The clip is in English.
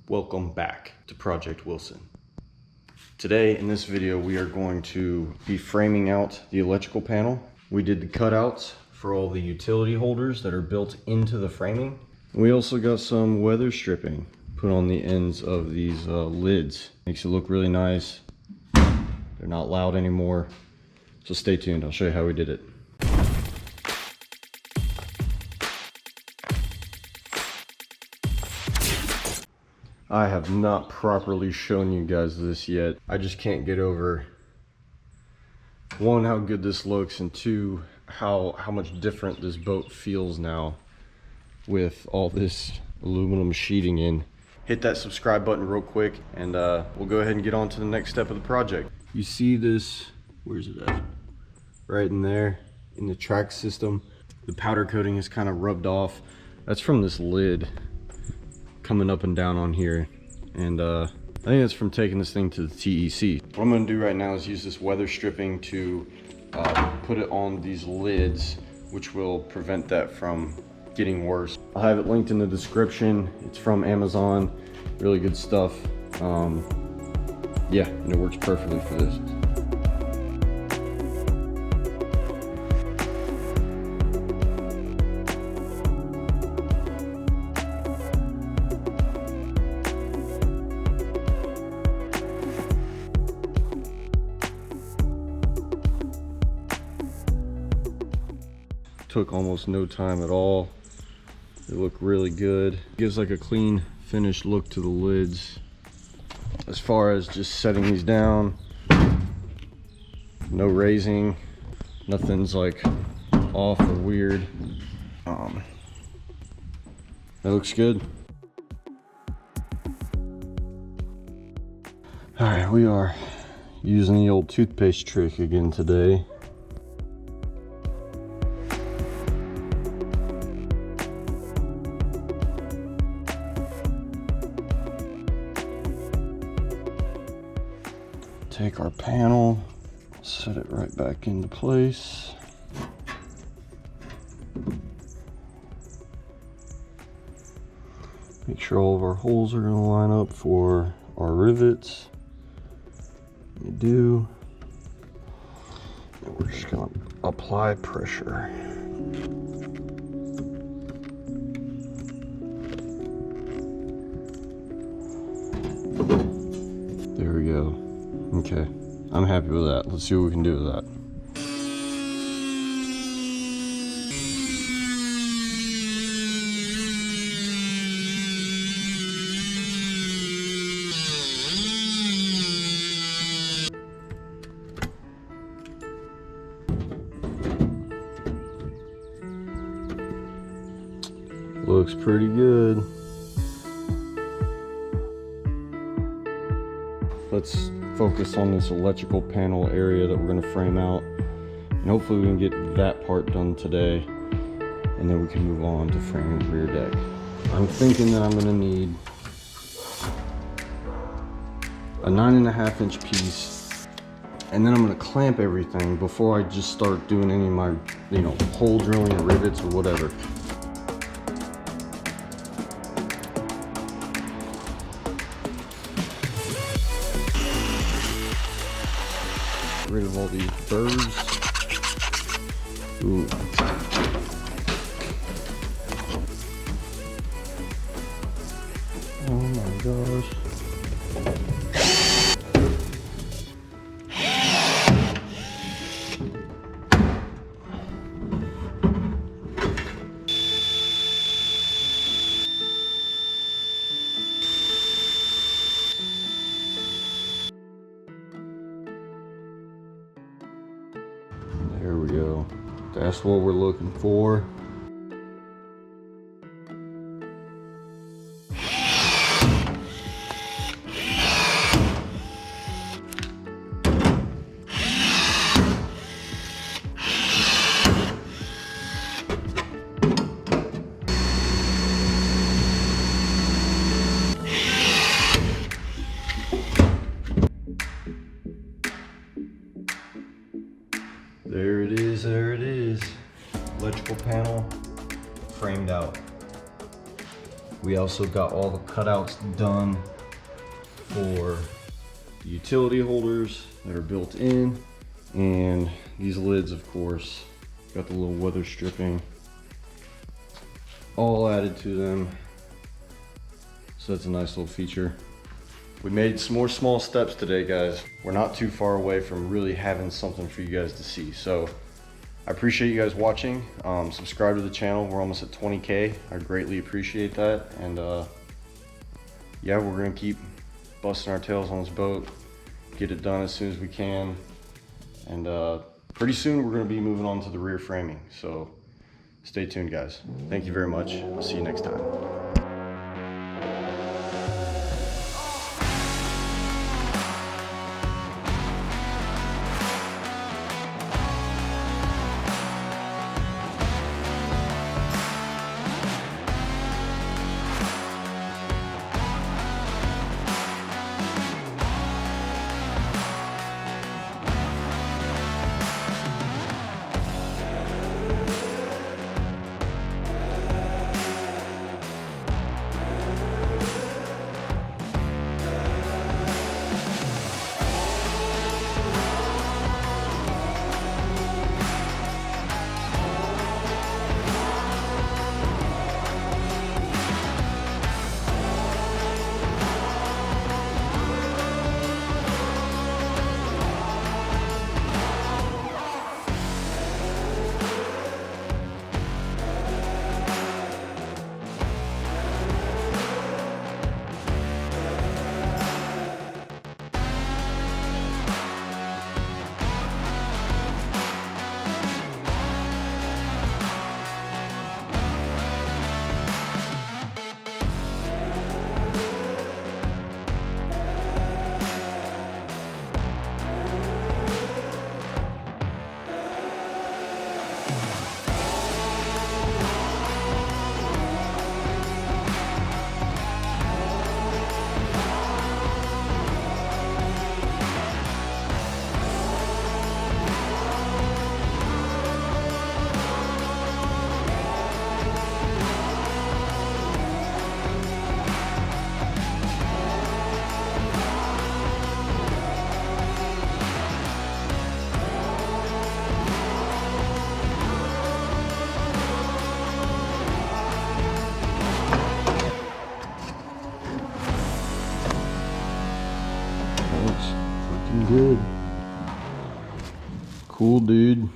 Welcome back to Project Wilson. Today in this video we are going to be framing out the electrical panel. We did the cutouts for all the utility holders that are built into the framing. We also got some weather stripping put on the ends of these lids. Makes it look really nice. They're not loud anymore. So stay tuned, I'll show you how we did it. I have not properly shown you guys this yet. I just can't get over, one, how good this looks, and two, how much different this boat feels now with all this aluminum sheeting in. Hit that subscribe button real quick and we'll go ahead and get on to the next step of the project. You see this, where's it at? Right in there, in the track system. The powder coating is kind of rubbed off. That's from this lid coming up and down on here, and I think it's from taking this thing to the TEC. What I'm going to do right now is use this weather stripping to put it on these lids, which will prevent that from getting worse. I'll have it linked in the description. It's from Amazon, really good stuff. Yeah, and it works perfectly for this. Took almost no time at all. They look really good. Gives like a clean finished look to the lids. As far as just setting these down, no raising, nothing's like off or weird. That looks good. All right, we are using the old toothpaste trick again today. Take our panel, set it right back into place. Make sure all of our holes are going to line up for our rivets. You do. And we're just going to apply pressure. There we go. Okay, I'm happy with that. Let's see what we can do with that. Looks pretty good. Let's focus on this electrical panel area that we're going to frame out, and hopefully we can get that part done today, and then we can move on to framing the rear deck. I'm thinking that I'm going to need a 9.5 inch piece, and then I'm going to clamp everything before I just start doing any of my, hole drilling or rivets or whatever. Rid of all these birds. Ooh. Oh my gosh. There we go. That's what we're looking for. There it is, there it is. Electrical panel framed out. We also got all the cutouts done for the utility holders that are built in, and these lids, of course, got the little weather stripping all added to them. So that's a nice little feature. We made some more small steps today, guys. We're not too far away from really having something for you guys to see. So I appreciate you guys watching. Subscribe to the channel. We're almost at 20K. I greatly appreciate that. And yeah, we're gonna keep busting our tails on this boat, get it done as soon as we can. And pretty soon we're gonna be moving on to the rear framing. So stay tuned, guys. Thank you very much. I'll see you next time. Good. Cool, dude.